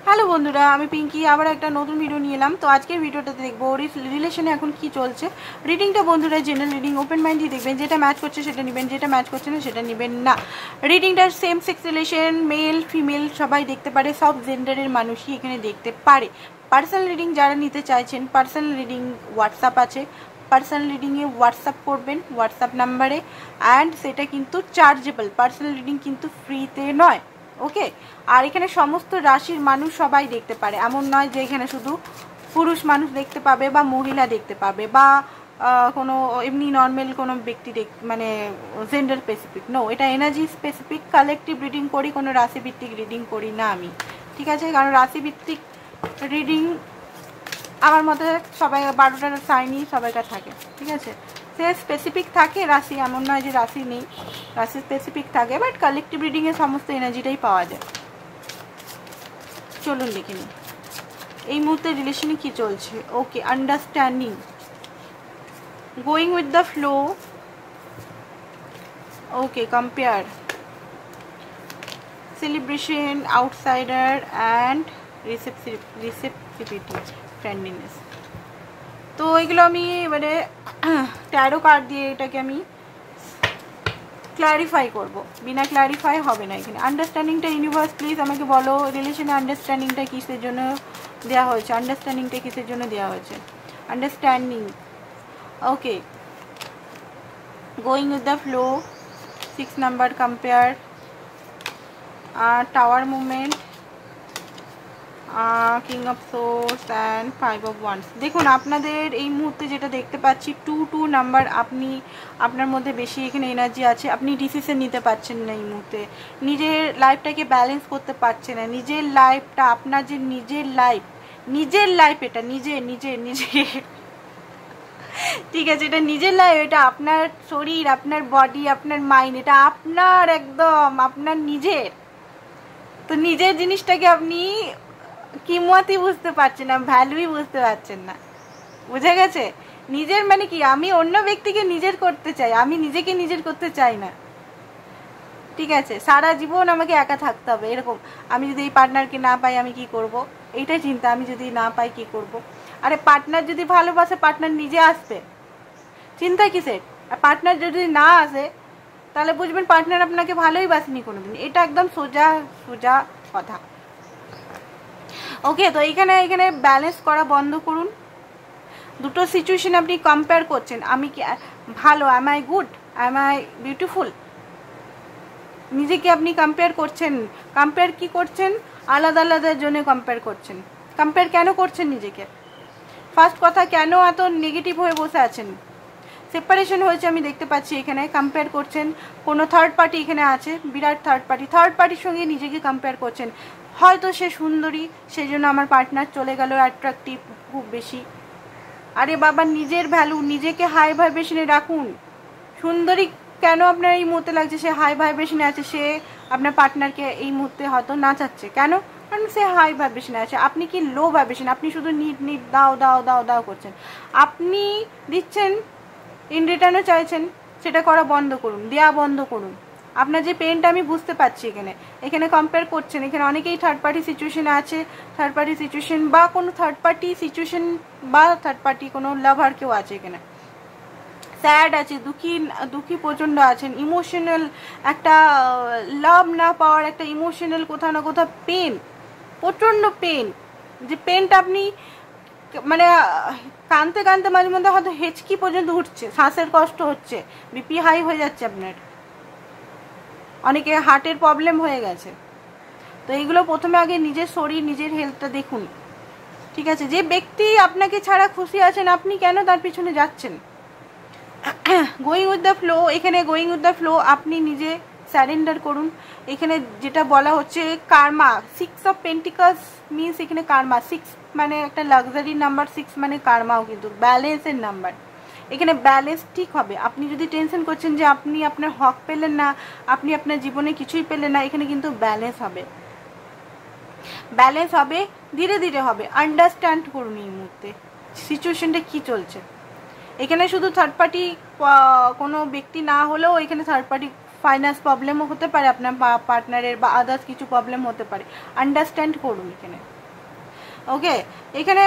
Hello বন্ধুরা, আমি পিঙ্কি আবার একটা নতুন ভিডিও নিয়ে এলাম। তো আজকের ভিডিওটাতে দেখবো রিলেশনে এখন কি চলছে। রিডিংটা বন্ধুরা জেনারেল রিডিং, ওপেন মাইন্ডই দেখবেন। যেটা ম্যাচ করছে সেটা নেবেন, যেটা ম্যাচ করছে না সেটা নেবেন না। রিডিংটা same sex relation, male female সবাই দেখতে পারে, সব জেন্ডারের মানুষই এখানে দেখতে পারে। পার্সোনাল রিডিং যারা নিতে চাইছেন, পার্সোনাল রিডিং হোয়াটসঅ্যাপ আছে, পার্সোনাল রিডিংয়ে হোয়াটসঅ্যাপ করবেন হোয়াটসঅ্যাপ নাম্বারে, অ্যান্ড সেটা কিন্তু চার্জেবল। পার্সোনাল রিডিং কিন্তু ফ্রিতে নয়, ওকে। আর এখানে সমস্ত রাশির মানুষ সবাই দেখতে পারে, এমন নয় যে এখানে শুধু পুরুষ মানুষ দেখতে পাবে বা মহিলা দেখতে পাবে বা কোনো এমনি নর্মাল কোনো ব্যক্তি মানে জেন্ডার স্পেসিফিক নো, এটা এনার্জি স্পেসিফিক কালেকটিভ রিডিং করি, কোনো রাশিভিত্তিক রিডিং করি না আমি, ঠিক আছে। কারণ রাশিভিত্তিক রিডিং আমার মতে সবাই 12টার সাইনই সবাইকার থাকে, ঠিক আছে। সে স্পেসিফিক থাকে রাশি, এমন নয় যে রাশি নেই, রাশি স্পেসিফিক থাকে, বাট কালেকটিভ রিডিংয়ে সমস্ত এনার্জিটাই পাওয়া যায়। চলুন দেখে নিই এই মুহূর্তে রিলেশনে কি চলছে। Okay, understanding, going with the flow, okay, compare, celebration, outsider and receptivity, friendliness. তো এগুলো আমি এবারে ট্যারো কার্ড দিয়ে এটাকে আমি ক্ল্যারিফাই করব, বিনা ক্ল্যারিফাই হবে না এখানে। আন্ডারস্ট্যান্ডিংটা ইউনিভার্স প্লিজ আমাকে বলো, রিলেশনে আন্ডারস্ট্যান্ডিংটা কিসের জন্য দেওয়া হয়েছে, আন্ডারস্ট্যান্ডিংটা কিসের জন্য দেওয়া হয়েছে। Understanding, okay, going with the flow, 6 number, compare, tower movement, king of swords and 5 of wands. দেখুন আপনাদের এই মুহূর্তে যেটা দেখতে পাচ্ছি 2 নাম্বার, আপনি আপনার মধ্যে বেশি এখানে এনার্জি আছে, আপনি ডিসিশন নিতে পারছেন না এই মুহূর্তে, নিজের লাইফটাকে ব্যালেন্স করতে পারছেন না। নিজের লাইফটা আপনার যে নিজের লাইফ এটা নিজের ঠিক আছে, এটা নিজের লাইফ, এটা আপনার শরীর, আপনার বডি, আপনার মাইন্ড, এটা আপনার একদম আপনার নিজের। তো নিজের জিনিসটাকে আপনি কিমতই বুঝতে পারছেন না, ভ্যালুই বুঝতে পারছেন না, বুঝে গেছে। নিজের মানে কি, আমি অন্য ব্যক্তিকে নিজের করতে চাই, আমি নিজেকে নিজের করতে চাই না, ঠিক আছে। সারা জীবন আমাকে একা থাকতে হবে এরকম। আমি যদি এই পার্টনারকে না পাই আমি কি করব, এইটাই চিন্তা। আমি যদি না পাই কি করব। আরে পার্টনার যদি ভালোবাসে, পার্টনার নিজে আসবে, চিন্তা কিসের। আর পার্টনার যদি না আসে তাহলে বুঝবেন পার্টনার আপনাকে ভালোই বাসেনি কোনোদিন, এটা একদম সোজা কথা, ওকে। তো এখানে ব্যালেন্স করা বন্ধ করুন। দুটো সিচুয়েশন আপনি কম্পেয়ার করছেন, আমি কি ভালো, am I good, am I beautiful, নিজেকে আপনি কম্পেয়ার করছেন। কম্পেয়ার কি করছেন, আলাদা আলাদা জন্য কম্পেয়ার করছেন। কম্পেয়ার কেন করছেন নিজেকে, ফার্স্ট কথা, কেন এত নেগেটিভ হয়ে বসে আছেন। সেপারেশন হয়েছে আমি দেখতে পাচ্ছি, এখানে কম্পেয়ার করছেন, কোনো থার্ড পার্টি এখানে আছে, বিরাট থার্ড পার্টির সঙ্গে নিজেকে কম্পেয়ার করছেন। হয়তো সে সুন্দরী, সেই জন্য আমার পার্টনার চলে গেল, অ্যাট্রাকটিভ খুব বেশি। আরে বাবা, নিজের ভ্যালু, নিজেকে হাই ভাইব্রেশনে রাখুন। সুন্দরী কেন আপনার এই মুহূর্তে লাগছে, সে হাই ভাইব্রেশনে আছে, সে আপনার পার্টনারকে এই মুহূর্তে হয়তো না চাচ্ছে, কেন, কারণ সে হাই ভাইব্রেশনে আছে। আপনি কি লো ভাইব্রেশন, আপনি শুধু নিট দাও করছেন, আপনি দিচ্ছেন, ইন রিটার্নও চাইছেন, সেটা করা বন্ধ করুন, দেওয়া বন্ধ করুন। আপনার যে পেনটা আমি বুঝতে পারছি, এখানে কম্পেয়ার করছেন, এখানে অনেকেই থার্ড পার্টি সিচুয়েশনে আছে, থার্ড পার্টি সিচুয়েশন বা কোনো থার্ড পার্টি সিচুয়েশন বা থার্ড পার্টি কোনো লাভার কেউ আছে, এখানে স্যাড আছে, দুঃখী প্রচণ্ড আছেন, ইমোশনাল একটা লাভ না পাওয়ার একটা ইমোশনাল কোথাও না কোথাও পেন, প্রচণ্ড পেন, যে পেনটা আপনি মানে কানতে মাঝে মধ্যে হয়তো হেঁচকি পর্যন্ত উঠছে, শ্বাসের কষ্ট হচ্ছে, বিপি হাই হয়ে যাচ্ছে আপনার, অনেকে হার্টের প্রবলেম হয়ে গেছে। তো এইগুলো প্রথমে আগে নিজের শরীর, নিজের হেলথটা দেখুন, ঠিক আছে। যে ব্যক্তি আপনাকে ছাড়া খুশি আছেন, আপনি কেন তার পিছনে যাচ্ছেন। গোয়িং উইথ দ্য ফ্লো, এখানে গোয়িং উইথ দ্য ফ্লো, আপনি নিজে স্যারেন্ডার করুন। এখানে যেটা বলা হচ্ছে কার্মা, 6 অফ পেন্টিকলস মিনস এখানে কার্মা, 6 মানে একটা লাক্সারি নাম্বার, 6 মানে কার্মাও কিন্তু ব্যালেন্সের নাম্বার। এখানে ব্যালেন্স ঠিক হবে। আপনি যদি টেনশন করছেন যে আপনি আপনার হক পেলেন না, আপনি আপনার জীবনে কিছুই পেলেন না, এখানে কিন্তু ব্যালেন্স হবে, ধীরে ধীরে হবে। আন্ডারস্ট্যান্ড করুন এই মুহূর্তে সিচুয়েশনটা কি চলছে। এখানে শুধু থার্ড পার্টি কোনো ব্যক্তি না হলেও এখানে থার্ড পার্টি ফাইন্যান্স প্রবলেমও হতে পারে, আপনার পার্টনারের বা আদার্স কিছু প্রবলেম হতে পারে। আন্ডারস্ট্যান্ড করুন এখানে, ওকে, এখানে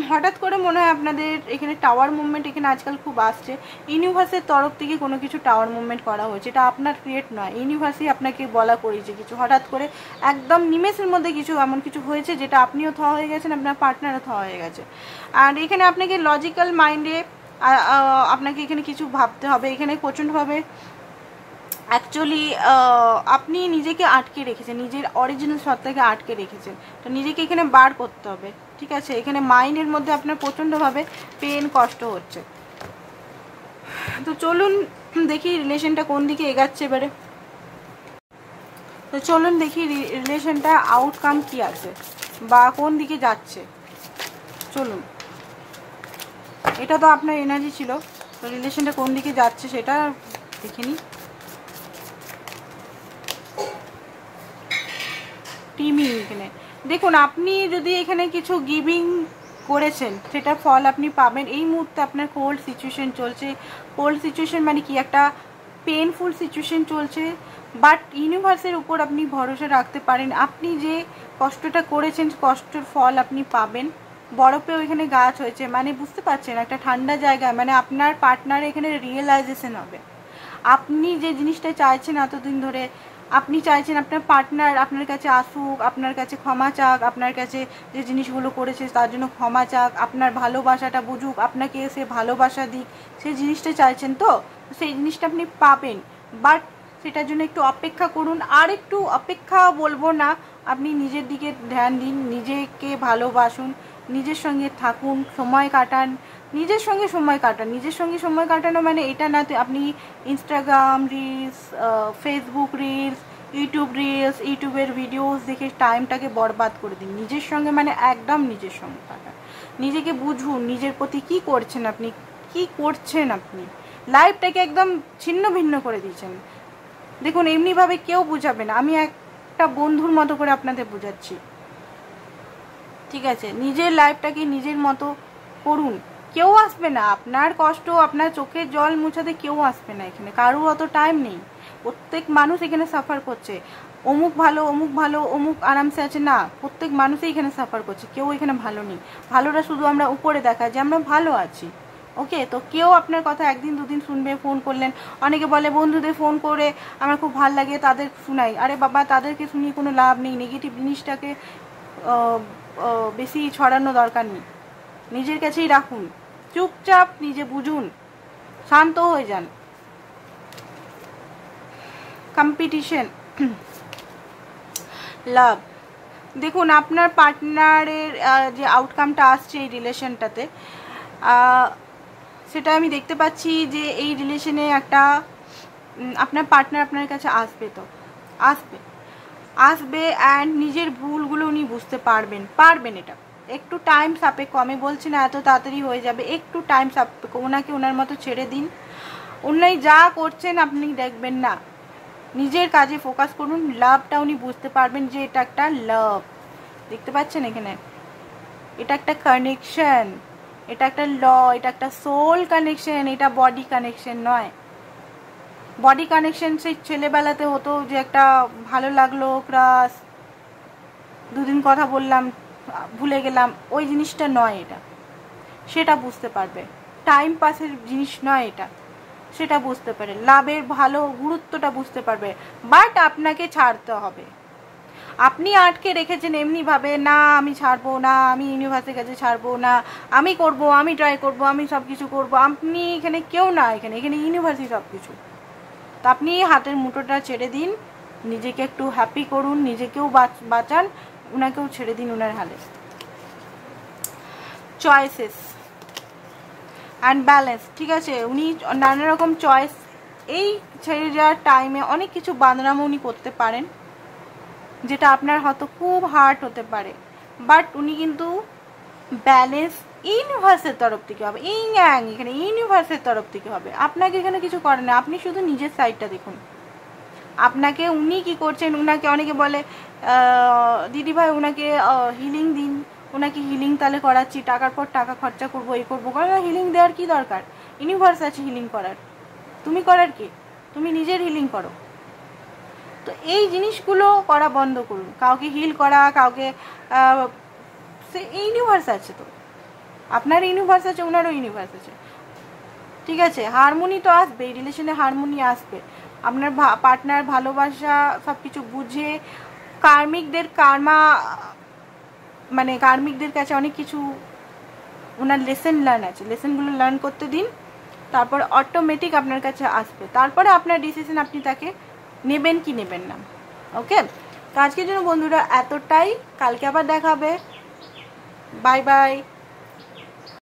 হঠাৎ করে মনে হয় আপনাদের এখানে টাওয়ার মুভমেন্ট এখানে আজকাল খুব আসছে। ইউনিভার্সের তরফ থেকে কোনো কিছু টাওয়ার মুভমেন্ট করা হয়েছে, এটা আপনার ক্রিয়েট নয়, ইউনিভার্সই আপনাকে বলা করেছে কিছু। হঠাৎ করে একদম নিমেষের মধ্যে কিছু এমন কিছু হয়েছে যেটা আপনিও থা হয়ে গেছেন, আপনার পার্টনারও থা হয়ে গেছে। আর এখানে আপনাকে লজিক্যাল মাইন্ডে আপনাকে এখানে কিছু ভাবতে হবে। এখানে প্রচণ্ডভাবে অ্যাকচুয়ালি আপনি নিজেকে আটকে রেখেছেন, নিজের অরিজিনাল সত্তাকে আটকে রেখেছেন, তো নিজেকে এখানে বার করতে হবে। ঠিক আছে, এখানে মাইন্ডের মধ্যে আপনার প্রচণ্ডভাবে পেন কষ্ট হচ্ছে। তো চলুন দেখি রিলেশনটা কোন দিকে এগাচ্ছে এবারে। তো চলুন দেখি রিলেশনটা আউটকাম কি আছে বা কোন দিকে যাচ্ছে। চলুন, এটা তো আপনার এনার্জি ছিল, তো রিলেশনটা কোন দিকে যাচ্ছে সেটা দেখে নিই। টিমিং, এখানে দেখুন আপনি যদি এখানে কিছু গিভিং করেছেন সেটার ফল আপনি পাবেন। এই মুহূর্তে আপনার কোল্ড সিচুয়েশন চলছে। কোল্ড সিচুয়েশন মানে কি, একটা পেনফুল সিচুয়েশন চলছে, বাট ইউনিভার্সের উপর আপনি ভরসা রাখতে পারেন। আপনি যে কষ্টটা করেছেন কষ্টের ফল আপনি পাবেন। বরফেও এখানে গাছ হয়েছে, মানে বুঝতে পারছেন একটা ঠান্ডা জায়গায়, মানে আপনার পার্টনার এখানে রিয়েলাইজেশন হবে। আপনি যে জিনিসটা চাইছেন এতদিন ধরে, আপনি চাইছেন আপনার পার্টনার আপনার কাছে আসুক, আপনার কাছে ক্ষমা চাক, আপনার কাছে যে জিনিসগুলো করেছে তার জন্য ক্ষমা চাক, আপনার ভালোবাসাটা বুঝুক, আপনাকে সে ভালোবাসা দিক, সেই জিনিসটা চাইছেন। তো সেই জিনিসটা আপনি পাবেন, বাট সেটার জন্য একটু অপেক্ষা করুন। আর একটু অপেক্ষা বলবো না, আপনি নিজের দিকে ধ্যান দিন, নিজেকে ভালোবাসুন, নিজের সঙ্গে থাকুন, সময় কাটান, নিজের সঙ্গে সময় কাটান। নিজের সঙ্গে সময় কাটানো মানে এটা না আপনি ইনস্টাগ্রাম রিলস, ফেসবুক রিলস, ইউটিউবের ভিডিওস দেখে টাইমটাকে বরবাদ করে দিন। নিজের সঙ্গে মানে একদম নিজের সঙ্গে কাটান, নিজেকে বুঝুন, নিজের প্রতি কি করছেন আপনি, কি করছেন আপনি, লাইফটাকে একদম ছিন্ন ভিন্ন করে দিয়েছেন। দেখুন এমনিভাবে কেউ বুঝাবে না, আমি একটা বন্ধুর মতো করে আপনাদের বোঝাচ্ছি। ঠিক আছে, নিজের লাইফটাকে নিজের মতো করুন, কেউ আসবে না আপনার কষ্ট, আপনার চোখের জল মুছাতে কেউ আসবে না। এখানে কারোর অত টাইম নেই, প্রত্যেক মানুষ এখানে সাফার করছে। অমুক ভালো, অমুক ভালো, অমুক আরামসে আছে, না, প্রত্যেক মানুষই এখানে সাফার করছে, কেউ এখানে ভালো নেই। ভালোটা শুধু আমরা উপরে দেখা যে আমরা ভালো আছি। ওকে, তো কেউ আপনার কথা একদিন দুদিন শুনবে, ফোন করলেন, অনেকে বলে বন্ধুদের ফোন করে আমার খুব ভালো লাগে তাদের শুনাই। আরে বাবা, তাদেরকে শুনিয়ে কোনো লাভ নেই, নেগেটিভ জিনিসটাকে বেশি ছড়ানো দরকার নেই, নিজের কাছেই রাখুন, চুপচাপ নিজে বুঝুন, শান্ত হয়ে যান। কম্পিটিশন, লাভ, দেখুন আপনার পার্টনারের যে আউটকামটা আসছে এই রিলেশনটাতে, সেটা আমি দেখতে পাচ্ছি যে এই রিলেশনে একটা আপনার পার্টনার আপনার কাছে আসবে, তো আসবে অ্যান্ড নিজের ভুলগুলো উনি বুঝতে পারবেন। এটা একটু টাইম সাপেক্ষ, আমি বলছি না এত তাড়াতাড়ি হয়ে যাবে, একটু টাইম সাপেক্ষ। ওনাকে ওনার মতো ছেড়ে দিন, উনি যা করছেন আপনি দেখবেন না, নিজের কাজে ফোকাস করুন। লাভটা উনি বুঝতে পারবেন যে এটা একটা লাভ, দেখতে পাচ্ছেন এখানে, এটা একটা কানেকশন, এটা একটা ল, এটা একটা সোল কানেকশন, এটা বডি কানেকশন নয়। বডি কানেকশন সেই ছেলেবেলাতে হতো যে একটা ভালো লাগলো, ক্রাশ, দুদিন কথা বললাম ভুলে গেলাম, ওই জিনিসটা নয় এটা, সেটা বুঝতে পারবে। টাইম পাসের জিনিস নয় এটা, সেটা বুঝতে পারে, লাভের ভালো গুরুত্বটা বুঝতে পারবে। বাট আপনাকে ছাড়তে হবে। আপনি আটকে রেখেছেন এমনিভাবে, না আমি ছাড়বো না, আমি ইউনিভার্সের কাছে ছাড়বো না, আমি করব, আমি ট্রাই করব, আমি সব কিছু করবো। আপনি এখানে কেউ না, এখানে ইউনিভার্সই সব কিছু। তো আপনি হাতের মুঠোটা ছেড়ে দিন, নিজেকে একটু হ্যাপি করুন, নিজেকেও বাঁচান, ওনাকেও ছেড়ে দিন ওনার হালে। চয়েসেস অ্যান্ড ব্যালেন্স, ঠিক আছে, উনি নানা রকম চয়েস, এই ছেড়ে যাওয়ার টাইমে অনেক কিছু বাঁদরামো উনি করতে পারেন, যেটা আপনার হয়তো খুব হার্ট হতে পারে, বাট উনি কিন্তু ব্যালেন্স ইউনিভার্সের তরফ থেকে হবে, এখানে ইউনিভার্সের তরফ থেকে হবে, আপনাকে এখানে কিছু করে না। আপনি শুধু নিজের সাইডটা দেখুন, আপনাকে উনি কি করছেন। উনাকে অনেকে বলে দিদি ভাই ওনাকে হিলিং দিন, ওনাকে হিলিং তাহলে করাচ্ছি, টাকার পর টাকা খরচা করবো, এই করবো, কারণ হিলিং দেওয়ার কি দরকার, ইউনিভার্স আছে হিলিং করার, তুমি করার কি, তুমি নিজের হিলিং করো। তো এই জিনিসগুলো করা বন্ধ করুন, কাউকে হিল করা, কাউকে সে ইউনিভার্স আছে, তো আপনার ইউনিভার্স আছে, ওনারও ইউনিভার্স আছে, ঠিক আছে? হারমোনি তো আসবে, এই রিলেশনে হারমোনি আসবে। আপনার পার্টনার ভালোবাসা সব কিছু বুঝে, কার্মিকদের কার্মা, মানে কার্মিকদের কাছে অনেক কিছু ওনার লেসন লার্ন আছে, লেসনগুলো লার্ন করতে দিন, তারপর অটোমেটিক আপনার কাছে আসবে। তারপরে আপনার ডিসিশন, আপনি তাকে নেবেন কি নেবেন না। ওকে, তো আজকের জন্য বন্ধুরা এতটাই, কালকে আবার দেখাবে। Bye bye.